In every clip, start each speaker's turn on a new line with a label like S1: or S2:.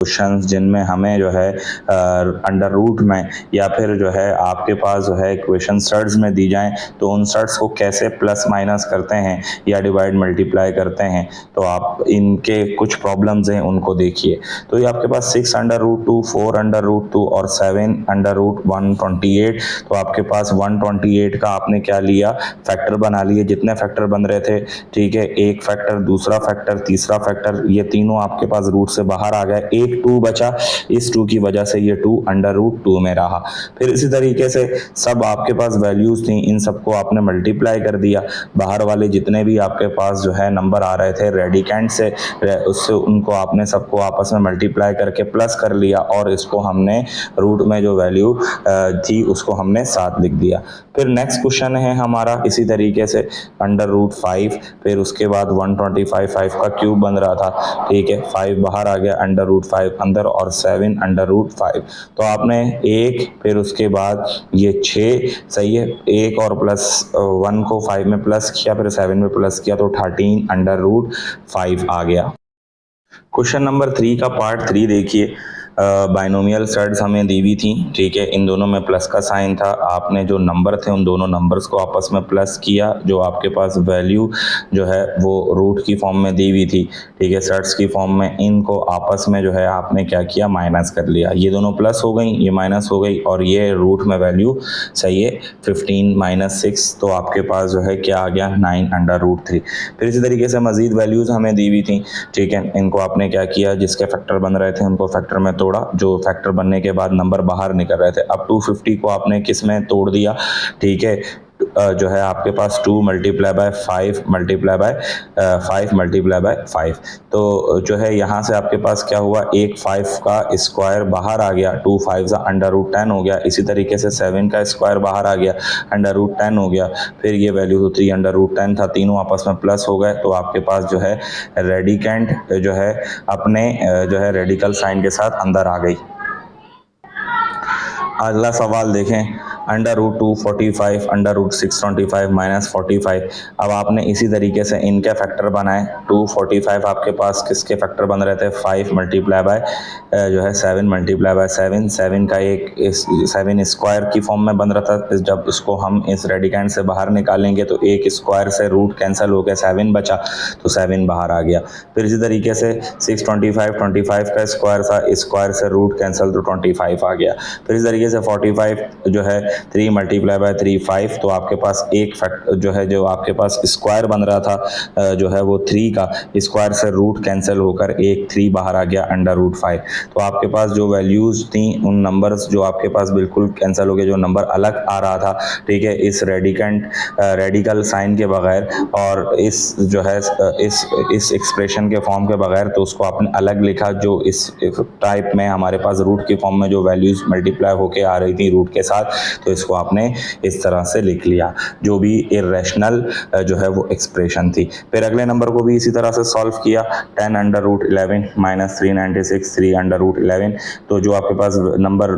S1: Questions जिनमें हमें जो है अंडर रूट में या फिर जो है आपके पास जो है इक्वेशन सर्ड्स में दी जाएं, तो उन सर्ड्स को कैसे प्लस माइनस करते हैं या डिवाइड मल्टीप्लाई करते हैं, तो आप इनके कुछ प्रॉब्लम्स हैं उनको देखिए। तो ये आपके पास 6 अंडर रूट 2, 4 अंडर रूट 2 और 7 अंडर रूट 128। तो आपके पास 128 का आपने क्या लिया, फैक्टर बना लिए। जितने फैक्टर बन रहे थे, ठीक है, एक फैक्टर, दूसरा फैक्टर, तीसरा फैक्टर, ये तीनों आपके पास रूट से बाहर आ गए। एक 2 बचा, इस 2 की वजह से ये 2 अंडर रूट 2 में रहा। फिर इसी तरीके से सब आपके पास वैल्यूज थी, इन सबको आपने मल्टीप्लाई कर दिया। बाहर वाले जितने भी आपके पास जो है नंबर आ रहे थे रेडिकेंट से, उससे उनको आपने सबको आपस में मल्टीप्लाई करके प्लस कर लिया और इसको हमने रूट में जो वैल्यू थी उसको हमने 7 लिख दिया। फिर नेक्स्ट क्वेश्चन है हमारा इसी तरीके से अंडर रूट 5, फिर उसके बाद 125, 5 का क्यूब बन रहा था, ठीक है, 5 बाहर आ गया, अंडर रूट 5 अंदर और 7 अंडर रूट 5। तो आपने 1, फिर उसके बाद ये 6, सही है, 1 और प्लस 1 को 5 में प्लस किया, फिर 7 में प्लस किया, तो 13 अंडर रूट 5 आ गया। क्वेश्चन नंबर 3 का पार्ट 3 देखिए। बाइनोमियल सर्ड्स हमें दी हुई थी, ठीक है, इन दोनों में प्लस का साइन था। आपने जो नंबर थे उन दोनों नंबर्स को आपस में प्लस किया। जो आपके पास वैल्यू जो है वो रूट की फॉर्म में दी हुई थी, ठीक है, सर्ड्स की फॉर्म में, इनको आपस में जो है आपने क्या किया, माइनस कर लिया। ये दोनों प्लस हो गई, ये माइनस हो गई, और ये रूट में वैल्यू सही है 15 माइनस 6, तो आपके पास जो है क्या आ गया, 9 अंडर रूट 3। फिर इसी तरीके से मजीद वैल्यूज़ हमें दी हुई थी, ठीक है, इनको आपने क्या किया, जिसके फैक्टर बन रहे थे उनको फैक्टर में तोड़ा, जो फैक्टर बनने के बाद नंबर बाहर निकल रहे थे। अब 250 को आपने किस में तोड़ दिया, ठीक है, जो है आपके पास 2 multiply by 5 multiply by 5 multiply by 5। तो जो है यहाँ से आपके पास क्या हुआ, एक 5 का स्क्वायर बाहर आ गया, 2 5 अंडर रूट 10 हो गया। इसी तरीके से 7 का स्क्वायर बाहर आ गया, अंडर रूट 10 हो गया। फिर ये वैल्यू तो 3 अंडर रूट 10 था, तीनों आपस में प्लस हो गए। तो आपके पास जो है रेडिकेंट जो है अपने जो है रेडिकल साइन के साथ अंदर आ गई। अगला सवाल देखें, under root 245 under root 625 minus 45। अब आपने इसी तरीके से इनके फैक्टर बनाए। 245 आपके पास किसके फैक्टर बन रहे थे, 5 मल्टीप्लाई बाय जो है 7 मल्टीप्लाई बाय 7, 7 का एक 7 स्क्वायर की फॉर्म में बन रहा था। जब इसको हम इस रेडिकेंट से बाहर निकालेंगे तो एक स्क्वायर से रूट कैंसिल हो गया, 7 बचा, तो 7 बाहर आ गया। फिर इसी तरीके से 625 का स्क्वायर था, स्क्वायर से रूट कैंसिल, तो 25 आ गया। फिर इस तरीके से 45 जो है 3 मल्टीप्लाई बाय 3 5, तो आपके पास एक फैक्ट जो है जो आपके पास स्क्वायर बन रहा था जो है वो 3 का, स्क्वायर से रूट कैंसिल होकर एक 3 बाहर आ गया, अंडर रूट 5। तो आपके पास जो वैल्यूज थी उन नंबर्स जो आपके पास बिल्कुल कैंसिल हो गए, जो नंबर अलग आ रहा था, ठीक है, इस रेडिकल साइन के बगैर और इस जो है इस एक्सप्रेशन के फॉर्म के बगैर, तो उसको आपने अलग लिखा। जो इस टाइप में हमारे पास रूट की फॉर्म में जो वैल्यूज मल्टीप्लाई होके आ रही थी रूट के साथ, तो इसको आपने इस तरह से लिख लिया, जो भी इरेशनल जो है वो एक्सप्रेशन थी। फिर अगले नंबर को भी इसी तरह से सॉल्व किया। 10 under root 11 minus 396 3 under root 11। तो जो आपके पास नंबर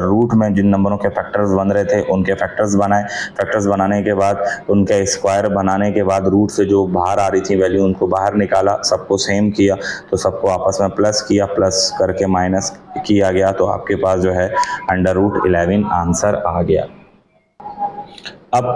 S1: रूट में जिन नंबरों के फैक्टर्स बन रहे थे उनके फैक्टर्स बनाए। फैक्टर्स बनाने के बाद उनके स्क्वायर बनाने के बाद रूट से जो बाहर आ रही थी वैल्यू उनको बाहर निकाला, सबको सेम किया, तो सबको आपस में प्लस किया, प्लस करके माइनस किया गया, तो आपके पास जो है अंडर रूट 11 आंसर आ गया। अब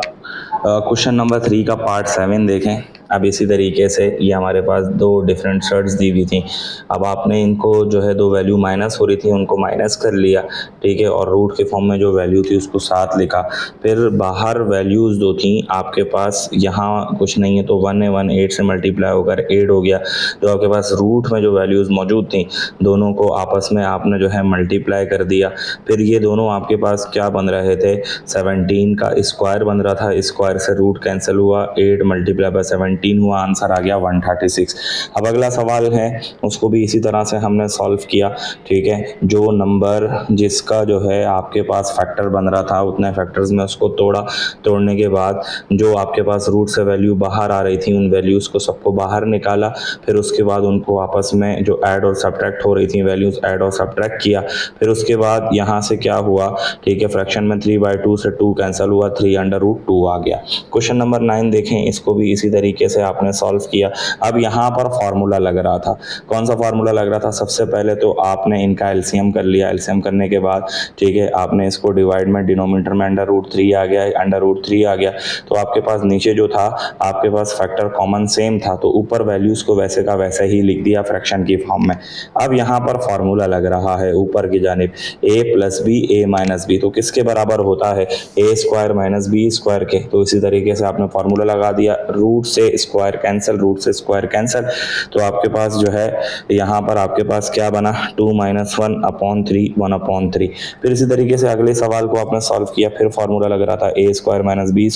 S1: क्वेश्चन नंबर 3 का पार्ट 7 देखें। अब इसी तरीके से ये हमारे पास 2 डिफरेंट सर्ट्स दी हुई थी। अब आपने इनको जो है 2 वैल्यू माइनस हो रही थी उनको माइनस कर लिया, ठीक है, और रूट के फॉर्म में जो वैल्यू थी उसको 7 लिखा। फिर बाहर वैल्यूज़ 2 थी आपके पास, यहाँ कुछ नहीं है तो 1 है, 1 8 से मल्टीप्लाई होकर 8 हो गया। जो आपके पास रूट में जो वैल्यूज़ मौजूद थी दोनों को आपस में आपने जो है मल्टीप्लाई कर दिया। फिर ये दोनों आपके पास क्या बन रहे थे, 17 का स्क्वायर बन रहा था, स्क्वायर से रूट कैंसिल हुआ, 8 मल्टीप्लाई बाय 17 हुआ, आंसर आ गया 136। अब अगला सवाल है उसको भी इसी तरह से हमने सॉल्व किया, ठीक है। जो नंबर जिसका जो है आपके पास फैक्टर बन रहा था उतने फैक्टर्स में उसको तोड़ा, तोड़ने के बाद जो आपके पास रूट से वैल्यू बाहर आ रही थी उन वैल्यूज़ को सबको बाहर निकाला। फिर उसके बाद उनको आपस में जो ऐड और सब्ट्रैक्ट हो रही थी वैल्यूज़ ऐड और सब्ट्रैक्ट किया। फिर उसके बाद यहाँ से क्या हुआ, ठीक है, फ्रैक्शन में 3/2 से 2 कैंसिल हुआ, 3 अंडर रूट 2 आ गया। क्वेश्चन नंबर 9 देखें, इसको भी इसी तरीके से आपने सॉल्व किया। अब यहाँ पर फॉर्मूला लग रहा था, कौन सा फॉर्मूला लग रहा था? सबसे पहले तो आपने इनका एलसीएम कर लिया, एलसीएम करने के बाद ठीक है आपने इसको डिवाइड में, डिनोमिनेटर में √3 आ गया, √3 आ गया, तो आपके पास नीचे जो था आपके पास फैक्टर कॉमन सेम था, तो ऊपर वैल्यूज को वैसे का वैसे ही लिख दिया फ्रैक्शन की फॉर्म में। अब यहाँ पर फॉर्मूला लग रहा है ऊपर की जानिब a + b a - b, तो किसके बराबर होता है? a² - b² के। तो इसी तरीके से आपने फॉर्मूला लगा दिया, रूट से स्क्वायर कैंसिल, रूट से स्क्वायर कैंसिल, तो आपके पास जो है यहाँ पर आपके पास क्या बना? 2 - 1/3 1/3। फिर इसी तरीके से अगले सवाल को आपने सॉल्व किया, फिर फॉर्मूला लग रहा था a² - b²,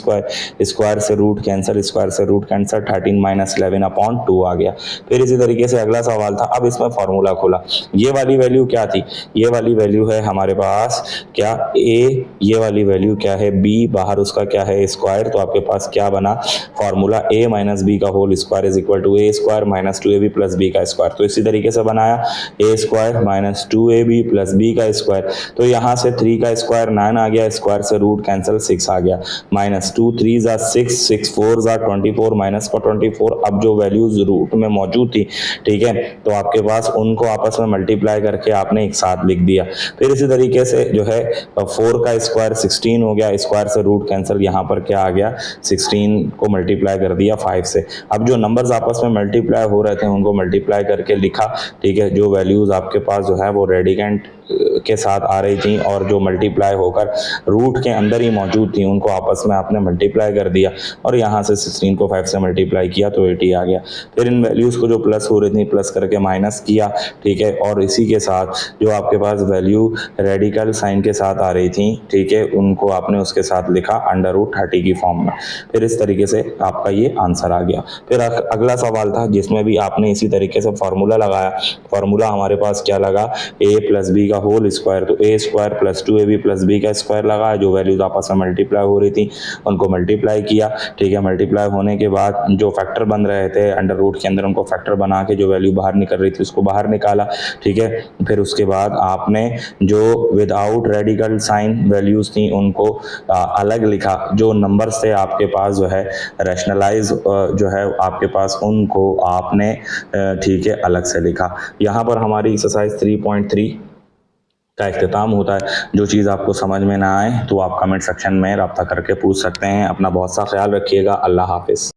S1: स्क्वायर से रूट कैंसिल, स्क्वायर से रूट कैंसिल, 13 - 11/2 आ गया। फिर इसी तरीके से अगला सवाल था, अब इसमें फॉर्मूला खोला, ये वाली वैल्यू क्या थी? ये वाली वैल्यू है हमारे पास क्या? a, ये वाली वैल्यू क्या है? b, बाहर उसका क्या है? स्क्वायर, तो आपके पास क्या बना फॉर्मूला? a - b का whole square is equal to a² - 2ab + b का स्क्वायर। तो इसी तरीके से बनाया a² - 2ab + b का स्क्वायर, तो यहाँ से 3 का स्क्वायर 9 आ गया, स्क्वायर से रूट कैंसिल 6 आ गया, -2 3 = 6, 6 4 = 24, माइनस का 24। अब जो वैल्यूज रूट में मौजूद थी ठीक है, तो आपके पास उनको आपस में मल्टीप्लाई करके आपने एक साथ लिख दिया। फिर इसी तरीके से जो है 4 का स्क्वायर 16 हो गया, स्क्वायर से रूट कैंसिल, यहाँ पर क्या आ गया? 16 को मल्टीप्लाई कर दिया 5 से। अब जो नंबर्स आपस में मल्टीप्लाई हो रहे थे उनको मल्टीप्लाई करके लिखा, ठीक है, जो वैल्यूज आपके पास जो है वो रेडिकेंट के साथ आ रही थी और जो मल्टीप्लाई होकर रूट के अंदर ही मौजूद थी उनको आपस में आपने मल्टीप्लाई कर दिया, और यहाँ से 16 को 5 से मल्टीप्लाई किया तो 80 आ गया। फिर इन वैल्यूज़ को जो प्लस हो रही थी प्लस करके माइनस किया, ठीक है, और इसी के साथ जो आपके पास वैल्यू रेडिकल साइन के साथ आ रही थी ठीक है, उनको आपने उसके साथ लिखा √30 की फॉर्म में। फिर इस तरीके से आपका ये आंसर आ गया। फिर अगला सवाल था जिसमें भी आपने इसी तरीके से फॉर्मूला लगाया। फॉर्मूला हमारे पास क्या लगा? a + b का होल स्क्वायर, तो a² + 2ab + b का स्क्वायर लगा, जो वैल्यूज आपस में मल्टीप्लाई हो रही थी उनको मल्टीप्लाई किया, ठीक है, मल्टीप्लाई होने के बाद जो फैक्टर बन रहे थे अंडर रूट के अंदर उनको फैक्टर बना के जो वैल्यू बाहर निकल रही थी उसको बाहर निकाला, ठीक है। फिर उसके बाद आपने जो विदाउट रेडिकल साइन वैल्यूज थी उनको अलग लिखा, जो नंबर्स थे आपके पास जो है रैशनलाइज जो है आपके पास उनको आपने ठीक है अलग से लिखा। यहाँ पर हमारी एक्सरसाइज 3.3 का इख्तिताम होता है। जो चीज़ आपको समझ में ना आए तो आप कमेंट सेक्शन में रब्ता करके पूछ सकते हैं। अपना बहुत सा ख्याल रखिएगा। अल्लाह हाफिज़।